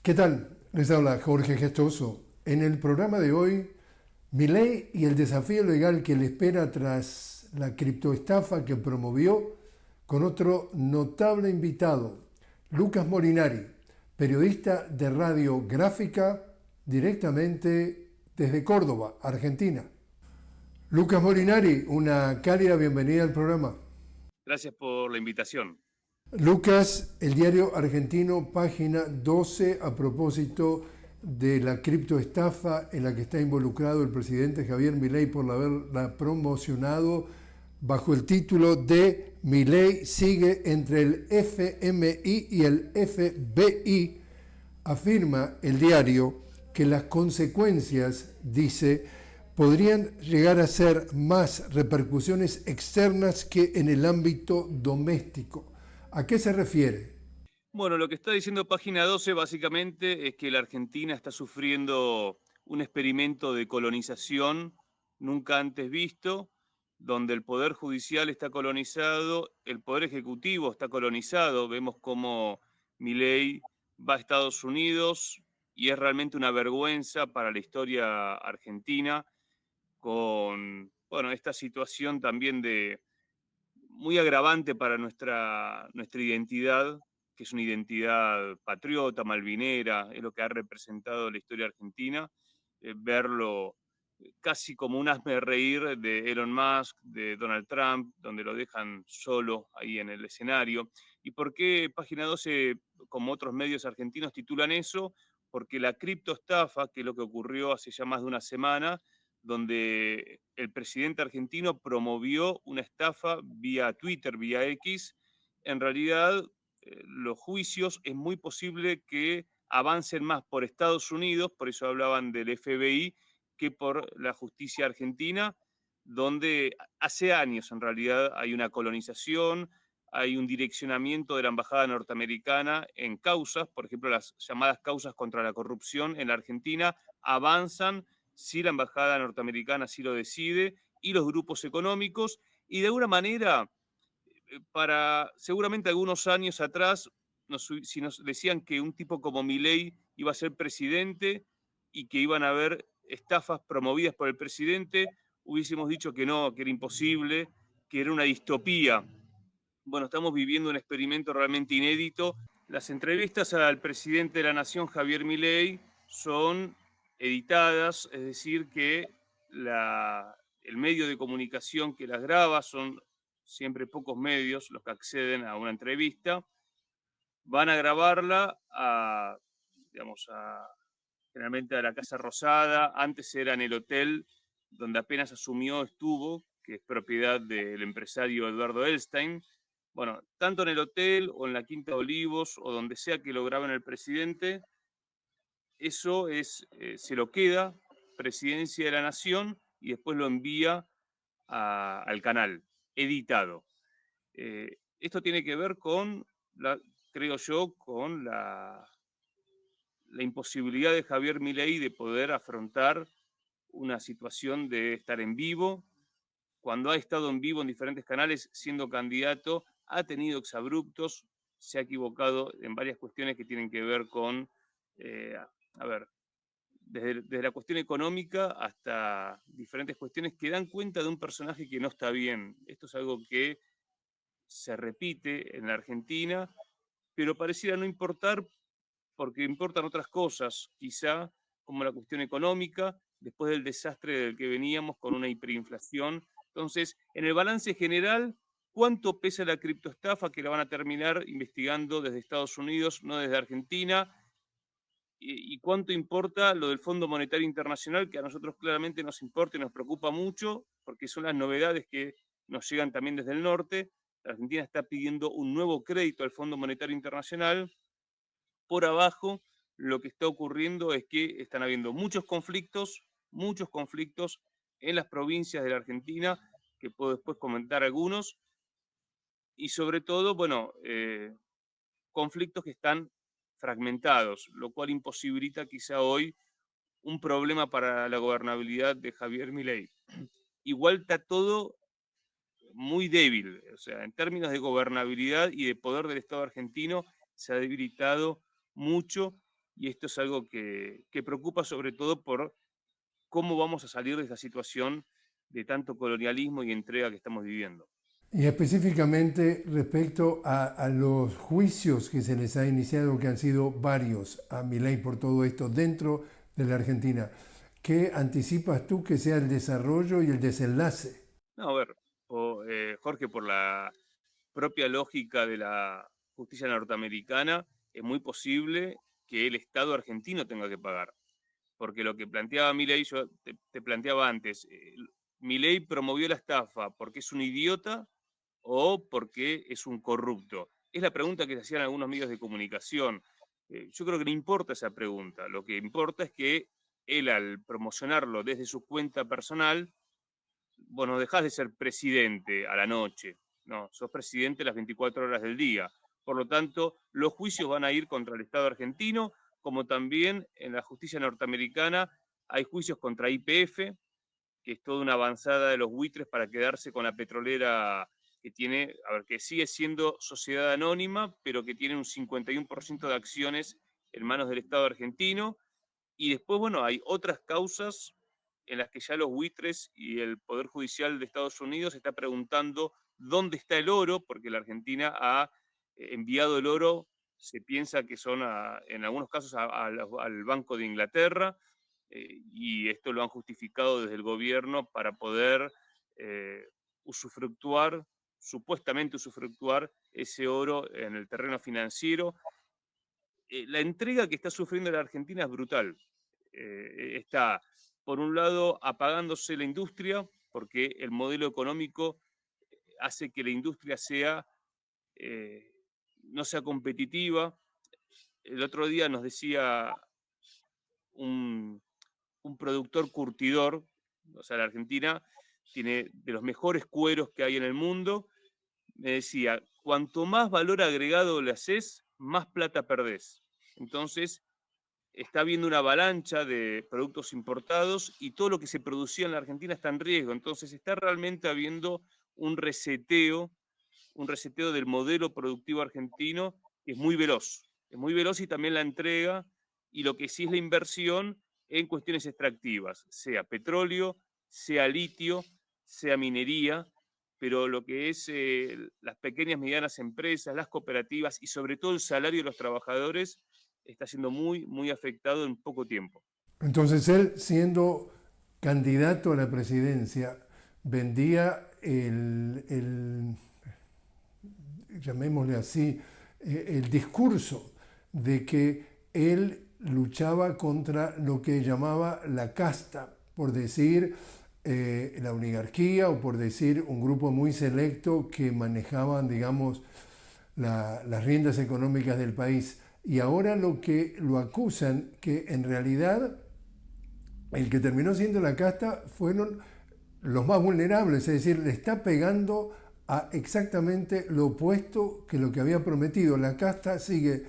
¿Qué tal? Les habla Jorge Gestoso. En el programa de hoy, Milei y el desafío legal que le espera tras la criptoestafa que promovió, con otro notable invitado, Lucas Molinari, periodista de Radio Gráfica, directamente desde Córdoba, Argentina. Lucas Molinari, una cálida bienvenida al programa. Gracias por la invitación. Lucas, el diario argentino, página 12, a propósito de la criptoestafa en la que está involucrado el presidente Javier Milei por haberla promocionado bajo el título de Milei sigue entre el FMI y el FBI, afirma el diario que las consecuencias, dice, podrían llegar a ser más repercusiones externas que en el ámbito doméstico. ¿A qué se refiere? Bueno, lo que está diciendo página 12 básicamente es que la Argentina está sufriendo un experimento de colonización nunca antes visto, donde el poder judicial está colonizado, el poder ejecutivo está colonizado. Vemos cómo Milei va a Estados Unidos y es realmente una vergüenza para la historia argentina con, bueno, esta situación también de muy agravante para nuestra identidad, que es una identidad patriota, malvinera, es lo que ha representado la historia argentina, verlo casi como un hazme reír de Elon Musk, de Donald Trump, donde lo dejan solo ahí en el escenario. ¿Y por qué Página 12, como otros medios argentinos, titulan eso? Porque la criptoestafa, que es lo que ocurrió hace ya más de una semana, donde el presidente argentino promovió una estafa vía Twitter, vía X. En realidad, los juicios es muy posible que avancen más por Estados Unidos, por eso hablaban del FBI, que por la justicia argentina, donde hace años en realidad hay una colonización, hay un direccionamiento de la embajada norteamericana en causas, por ejemplo, las llamadas causas contra la corrupción en la Argentina avanzan si la embajada norteamericana así lo decide, y los grupos económicos, y de alguna manera, para seguramente algunos años atrás, si nos decían que un tipo como Milei iba a ser presidente y que iban a haber estafas promovidas por el presidente, hubiésemos dicho que no, que era imposible, que era una distopía. Bueno, estamos viviendo un experimento realmente inédito. Las entrevistas al presidente de la Nación, Javier Milei, son editadas, es decir, que el medio de comunicación que las graba, son siempre pocos medios los que acceden a una entrevista, van a grabarla digamos, generalmente a la Casa Rosada. Antes era en el hotel donde apenas asumió, estuvo, que es propiedad del empresario Eduardo Elstein. Bueno, tanto en el hotel o en la Quinta de Olivos o donde sea que lo graben el presidente, eso se lo queda Presidencia de la Nación y después lo envía al canal, editado. Esto tiene que ver con, creo yo, con la imposibilidad de Javier Milei de poder afrontar una situación de estar en vivo. Cuando ha estado en vivo en diferentes canales siendo candidato, ha tenido exabruptos, se ha equivocado en varias cuestiones que tienen que ver con, eh, a ver, desde la cuestión económica hasta diferentes cuestiones que dan cuenta de un personaje que no está bien. Esto es algo que se repite en la Argentina, pero pareciera no importar porque importan otras cosas, quizá como la cuestión económica, después del desastre del que veníamos con una hiperinflación. Entonces, en el balance general, ¿cuánto pesa la criptoestafa que la van a terminar investigando desde Estados Unidos, no desde Argentina? ¿Y cuánto importa lo del Fondo Monetario Internacional, que a nosotros claramente nos importa y nos preocupa mucho, porque son las novedades que nos llegan también desde el norte? La Argentina está pidiendo un nuevo crédito al Fondo Monetario Internacional. Por abajo, lo que está ocurriendo es que están habiendo muchos conflictos en las provincias de la Argentina, que puedo después comentar algunos, y sobre todo, bueno, conflictos que están fragmentados, lo cual imposibilita quizá hoy un problema para la gobernabilidad de Javier Milei. Igual está todo muy débil, o sea, en términos de gobernabilidad y de poder del Estado argentino se ha debilitado mucho y esto es algo que preocupa sobre todo por cómo vamos a salir de esta situación de tanto colonialismo y entrega que estamos viviendo. Y específicamente respecto a los juicios que se les ha iniciado, que han sido varios a Milei por todo esto dentro de la Argentina, ¿qué anticipas tú que sea el desarrollo y el desenlace? No, a ver, Jorge, por la propia lógica de la justicia norteamericana, es muy posible que el Estado argentino tenga que pagar. Porque lo que planteaba Milei, yo te planteaba antes, Milei promovió la estafa porque es un idiota o porque es un corrupto. Es la pregunta que se hacían algunos medios de comunicación. Yo creo que no importa esa pregunta. Lo que importa es que él, al promocionarlo desde su cuenta personal, bueno, dejás de ser presidente a la noche, no, sos presidente las 24 horas del día. Por lo tanto, los juicios van a ir contra el Estado argentino, como también en la justicia norteamericana hay juicios contra YPF, que es toda una avanzada de los buitres para quedarse con la petrolera que tiene, a ver, que sigue siendo sociedad anónima, pero que tiene un 51% de acciones en manos del Estado argentino. Y después, bueno, hay otras causas en las que ya los buitres y el Poder Judicial de Estados Unidos está preguntando dónde está el oro, porque la Argentina ha enviado el oro, se piensa que son en algunos casos al Banco de Inglaterra, y esto lo han justificado desde el gobierno para poder eh, usufructuar, supuestamente usufructuar ese oro en el terreno financiero. La entrega que está sufriendo la Argentina es brutal. Está, por un lado, apagándose la industria, porque el modelo económico hace que la industria eh, no sea competitiva. El otro día nos decía un, un productor curtidor, o sea, la Argentina tiene de los mejores cueros que hay en el mundo, me decía, cuanto más valor agregado le haces, más plata perdés. Entonces, está habiendo una avalancha de productos importados y todo lo que se producía en la Argentina está en riesgo. Entonces está realmente habiendo un reseteo del modelo productivo argentino que es muy veloz y también la entrega y lo que sí es la inversión en cuestiones extractivas, sea petróleo, sea litio, sea minería, pero lo que es las pequeñas y medianas empresas, las cooperativas y sobre todo el salario de los trabajadores está siendo muy, muy afectado en poco tiempo. Entonces él, siendo candidato a la presidencia, vendía llamémosle así, el discurso de que él luchaba contra lo que llamaba la casta, por decir la oligarquía o por decir un grupo muy selecto que manejaban, digamos, las riendas económicas del país. Y ahora lo que lo acusan, que en realidad el que terminó siendo la casta fueron los más vulnerables, es decir, le está pegando a exactamente lo opuesto que lo que había prometido. La casta sigue,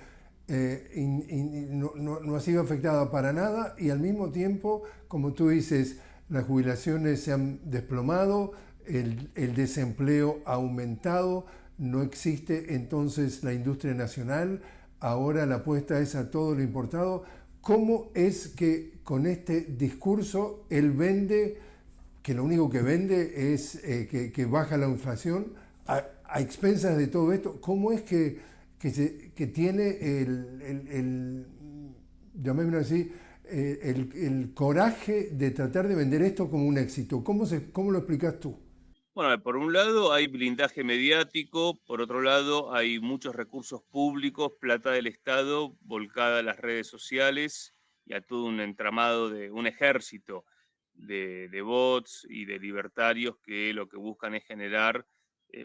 no ha sido afectada para nada y al mismo tiempo, como tú dices, las jubilaciones se han desplomado, el desempleo ha aumentado, no existe entonces la industria nacional, ahora la apuesta es a todo lo importado. ¿Cómo es que con este discurso él vende, que lo único que vende es que baja la inflación a expensas de todo esto? ¿Cómo es que tiene llamémoslo así, el coraje de tratar de vender esto como un éxito? ¿Cómo lo explicas tú? Bueno, por un lado hay blindaje mediático, por otro lado hay muchos recursos públicos, plata del Estado volcada a las redes sociales y a todo un entramado de un ejército de bots y de libertarios que lo que buscan es generar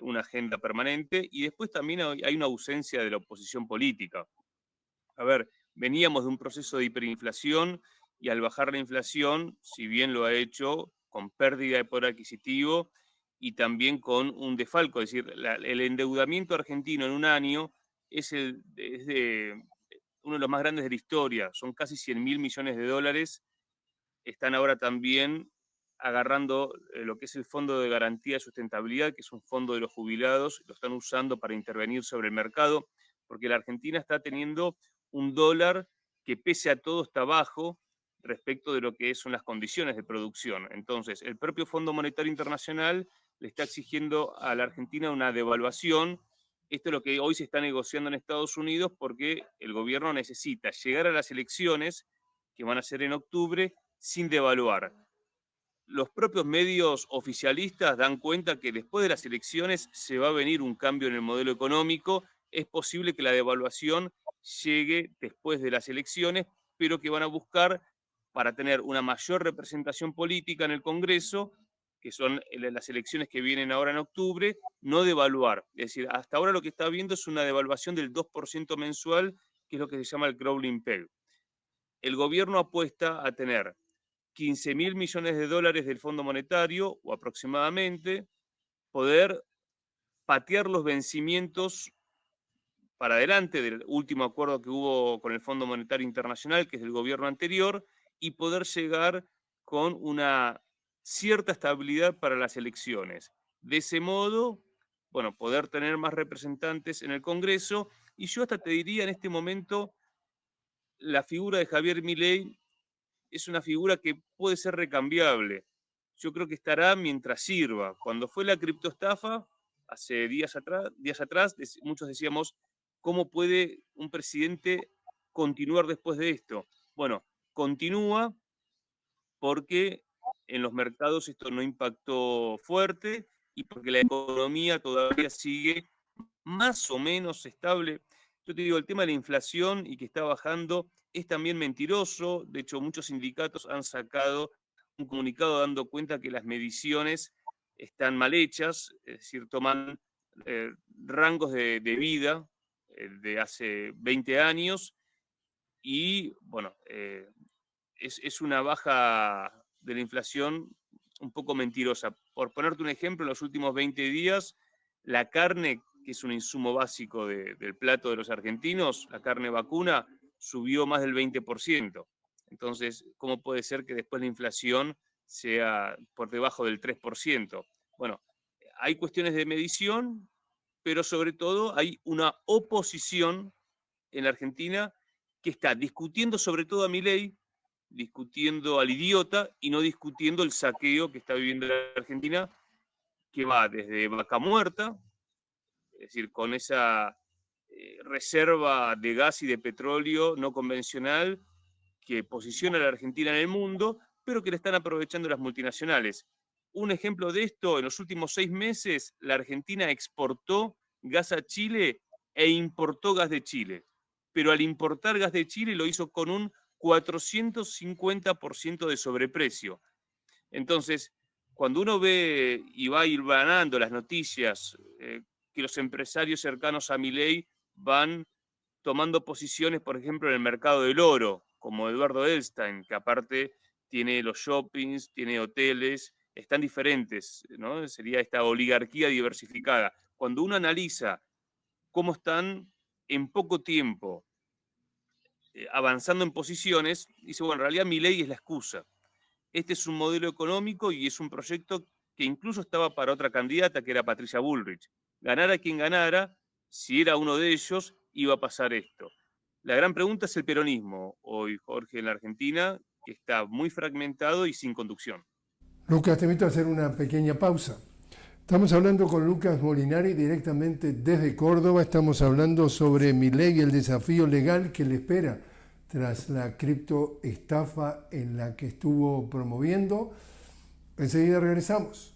una agenda permanente y después también hay una ausencia de la oposición política. A ver, veníamos de un proceso de hiperinflación y al bajar la inflación, si bien lo ha hecho con pérdida de poder adquisitivo y también con un desfalco, es decir, el endeudamiento argentino en un año es uno de los más grandes de la historia, son casi 100.000 millones de dólares, están ahora también agarrando lo que es el Fondo de Garantía de Sustentabilidad, que es un fondo de los jubilados, lo están usando para intervenir sobre el mercado, porque la Argentina está teniendo un dólar que pese a todo está bajo respecto de lo que son las condiciones de producción. Entonces, el propio Fondo Monetario Internacional le está exigiendo a la Argentina una devaluación. Esto es lo que hoy se está negociando en Estados Unidos porque el gobierno necesita llegar a las elecciones, que van a ser en octubre, sin devaluar. Los propios medios oficialistas dan cuenta que después de las elecciones se va a venir un cambio en el modelo económico. Es posible que la devaluación llegue después de las elecciones, pero que van a buscar, para tener una mayor representación política en el Congreso, que son las elecciones que vienen ahora en octubre, no devaluar. Es decir, hasta ahora lo que está viendo es una devaluación del 2% mensual, que es lo que se llama el crawling peg. El gobierno apuesta a tener 15.000 millones de dólares del Fondo Monetario, o aproximadamente, poder patear los vencimientos para adelante del último acuerdo que hubo con el Fondo Monetario Internacional, que es del gobierno anterior, y poder llegar con una cierta estabilidad para las elecciones. De ese modo, bueno, poder tener más representantes en el Congreso, y yo hasta te diría en este momento, la figura de Javier Milei es una figura que puede ser recambiable. Yo creo que estará mientras sirva. Cuando fue la criptoestafa, hace días atrás, muchos decíamos, ¿cómo puede un presidente continuar después de esto? Bueno, continúa porque en los mercados esto no impactó fuerte y porque la economía todavía sigue más o menos estable. Yo te digo, el tema de la inflación y que está bajando es también mentiroso. De hecho, muchos sindicatos han sacado un comunicado dando cuenta que las mediciones están mal hechas, es decir, toman rangos de vida de hace 20 años y, bueno, es una baja de la inflación un poco mentirosa. Por ponerte un ejemplo, en los últimos 20 días, la carne, que es un insumo básico del plato de los argentinos, la carne vacuna, subió más del 20%. Entonces, ¿cómo puede ser que después la inflación sea por debajo del 3%? Bueno, hay cuestiones de medición, pero sobre todo hay una oposición en la Argentina que está discutiendo sobre todo a Milei, discutiendo al idiota y no discutiendo el saqueo que está viviendo la Argentina, que va desde Vaca Muerta, es decir, con esa reserva de gas y de petróleo no convencional que posiciona a la Argentina en el mundo, pero que le están aprovechando las multinacionales. Un ejemplo de esto, en los últimos 6 meses, la Argentina exportó gas a Chile e importó gas de Chile. Pero al importar gas de Chile lo hizo con un 450% de sobreprecio. Entonces, cuando uno ve y va hilvanando las noticias, que los empresarios cercanos a Milei van tomando posiciones, por ejemplo, en el mercado del oro, como Eduardo Elstein, que aparte tiene los shoppings, tiene hoteles, están diferentes, ¿no? Sería esta oligarquía diversificada. Cuando uno analiza cómo están en poco tiempo avanzando en posiciones, dice, bueno, en realidad Milei es la excusa. Este es un modelo económico y es un proyecto que incluso estaba para otra candidata, que era Patricia Bullrich. Ganara quien ganara, si era uno de ellos, iba a pasar esto. La gran pregunta es el peronismo hoy, Jorge, en la Argentina, que está muy fragmentado y sin conducción. Lucas, te invito a hacer una pequeña pausa. Estamos hablando con Lucas Molinari directamente desde Córdoba. Estamos hablando sobre Milei y el desafío legal que le espera tras la criptoestafa en la que estuvo promoviendo. Enseguida regresamos.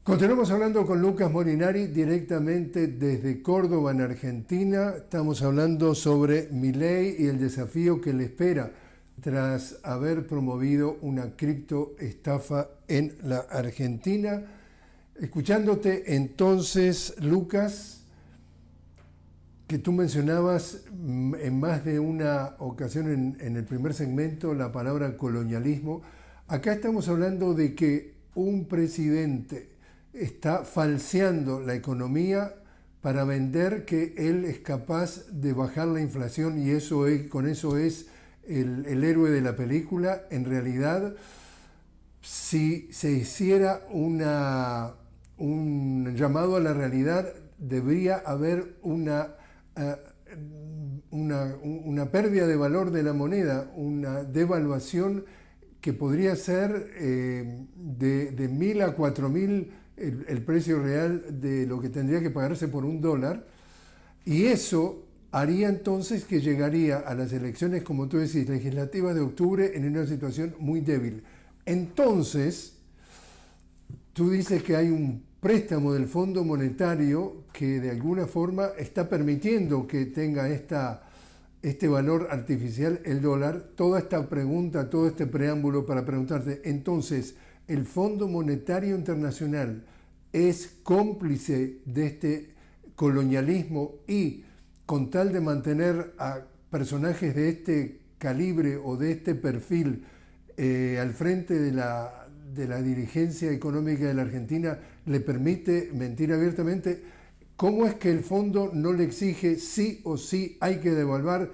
Continuamos hablando con Lucas Molinari directamente desde Córdoba, en Argentina. Estamos hablando sobre Milei y el desafío que le espera tras haber promovido una criptoestafa en la Argentina. Escuchándote entonces, Lucas, que tú mencionabas en más de una ocasión en el primer segmento la palabra colonialismo. Acá estamos hablando de que un presidente está falseando la economía para vender que él es capaz de bajar la inflación y eso es, con eso es el héroe de la película. En realidad, si se hiciera un llamado a la realidad, debería haber uh, una pérdida de valor de la moneda, una devaluación que podría ser de 1.000 a 4.000 el precio real de lo que tendría que pagarse por un dólar. Y eso haría entonces que llegaría a las elecciones, como tú decís, legislativas de octubre en una situación muy débil. Entonces, tú dices que hay un préstamo del Fondo Monetario que de alguna forma está permitiendo que tenga este valor artificial el dólar. Toda esta pregunta, todo este preámbulo para preguntarte, entonces, ¿el Fondo Monetario Internacional es cómplice de este colonialismo y con tal de mantener a personajes de este calibre o de este perfil al frente de la dirigencia económica de la Argentina, le permite mentir abiertamente? ¿Cómo es que el fondo no le exige sí o sí hay que devaluar,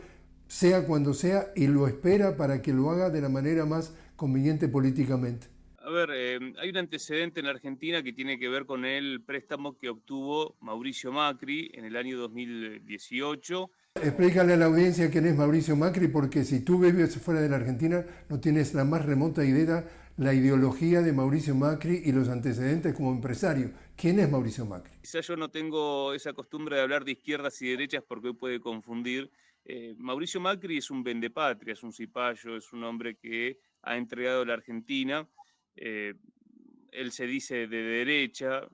sea cuando sea, y lo espera para que lo haga de la manera más conveniente políticamente? A ver, hay un antecedente en la Argentina que tiene que ver con el préstamo que obtuvo Mauricio Macri en el año 2018. Explícale a la audiencia quién es Mauricio Macri, porque si tú vives fuera de la Argentina no tienes la más remota idea la ideología de Mauricio Macri y los antecedentes como empresario. ¿Quién es Mauricio Macri? Quizá yo no tengo esa costumbre de hablar de izquierdas y derechas porque hoy puede confundir. Mauricio Macri es un vendepatria, es un cipayo, es un hombre que ha entregado la Argentina. Eh, Él se dice de derecha,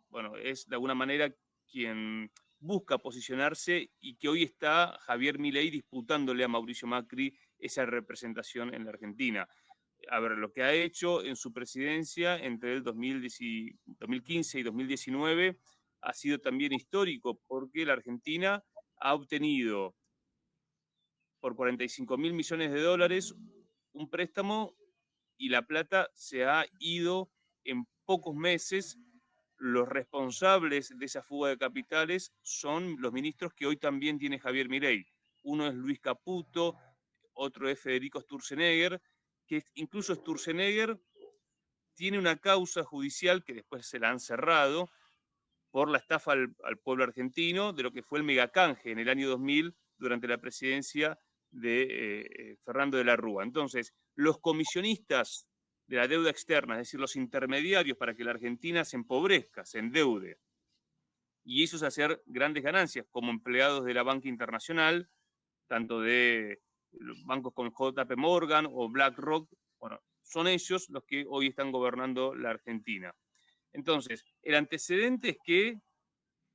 bueno, es de alguna manera quien busca posicionarse y que hoy está Javier Milei disputándole a Mauricio Macri esa representación en la Argentina. A ver, lo que ha hecho en su presidencia entre el 2015 y 2019 ha sido también histórico porque la Argentina ha obtenido por 45.000 millones de dólares un préstamo y la plata se ha ido en pocos meses. Los responsables de esa fuga de capitales son los ministros que hoy también tiene Javier Milei. Uno es Luis Caputo, otro es Federico Sturzenegger, que incluso Sturzenegger tiene una causa judicial que después se la han cerrado por la estafa al pueblo argentino de lo que fue el megacanje en el año 2000 durante la presidencia de Fernando de la Rúa. Entonces, los comisionistas de la deuda externa, es decir, los intermediarios para que la Argentina se empobrezca, se endeude, y eso es hacer grandes ganancias como empleados de la banca internacional, tanto de bancos como JP Morgan o BlackRock, bueno, son ellos los que hoy están gobernando la Argentina. Entonces, el antecedente es que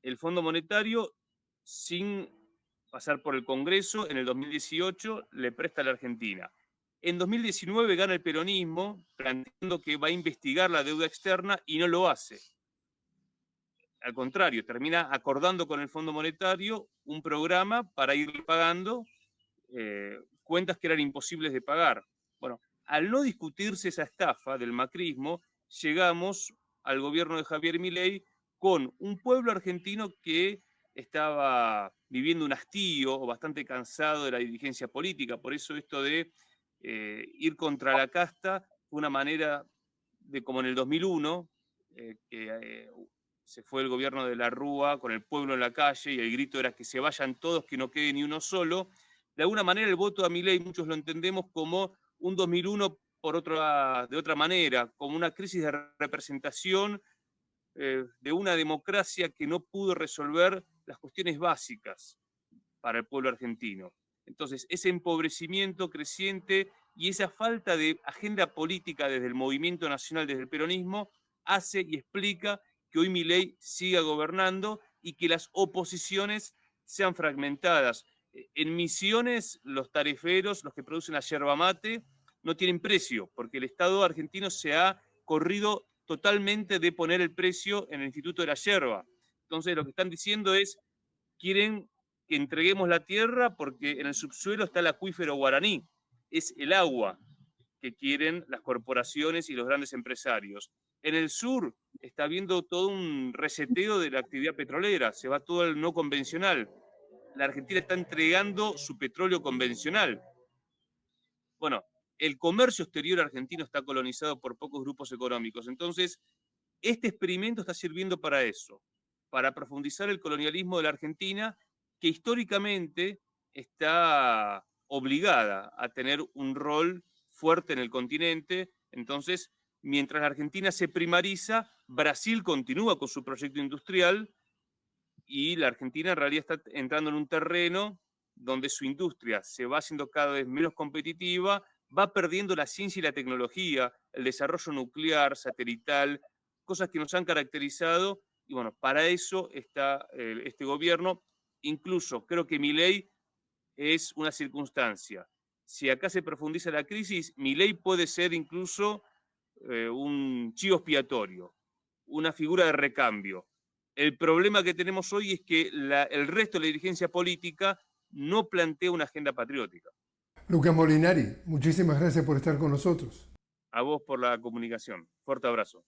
el Fondo Monetario, sin pasar por el Congreso, en el 2018 le presta a la Argentina. En 2019 gana el peronismo, planteando que va a investigar la deuda externa y no lo hace. Al contrario, termina acordando con el Fondo Monetario un programa para ir pagando cuentas que eran imposibles de pagar. Bueno, al no discutirse esa estafa del macrismo, llegamos al gobierno de Javier Milei con un pueblo argentino que estaba viviendo un hastío o bastante cansado de la dirigencia política. Por eso esto de ir contra la casta fue una manera de, como en el 2001, que se fue el gobierno de la Rúa con el pueblo en la calle y el grito era que se vayan todos, que no quede ni uno solo. De alguna manera el voto a Milei muchos lo entendemos como un 2001 de otra manera, como una crisis de representación de una democracia que no pudo resolver las cuestiones básicas para el pueblo argentino. Entonces, ese empobrecimiento creciente y esa falta de agenda política desde el movimiento nacional, desde el peronismo, hace y explica que hoy Milei siga gobernando y que las oposiciones sean fragmentadas. En Misiones, los tariferos, los que producen la yerba mate, no tienen precio, porque el Estado argentino se ha corrido totalmente de poner el precio en el Instituto de la Yerba. Entonces, lo que están diciendo es, quieren que entreguemos la tierra porque en el subsuelo está el acuífero guaraní, es el agua que quieren las corporaciones y los grandes empresarios. En el sur está habiendo todo un reseteo de la actividad petrolera, se va todo al no convencional. La Argentina está entregando su petróleo convencional. Bueno, el comercio exterior argentino está colonizado por pocos grupos económicos. Entonces, este experimento está sirviendo para eso, para profundizar el colonialismo de la Argentina, que históricamente está obligada a tener un rol fuerte en el continente. Entonces, mientras la Argentina se primariza, Brasil continúa con su proyecto industrial y la Argentina en realidad está entrando en un terreno donde su industria se va haciendo cada vez menos competitiva, va perdiendo la ciencia y la tecnología, el desarrollo nuclear, satelital, cosas que nos han caracterizado, y bueno, para eso está este gobierno. Incluso creo que Milei es una circunstancia. Si acá se profundiza la crisis, Milei puede ser incluso un chivo expiatorio, una figura de recambio. El problema que tenemos hoy es que el resto de la dirigencia política no plantea una agenda patriótica. Luca Molinari, muchísimas gracias por estar con nosotros. A vos por la comunicación. Fuerte abrazo.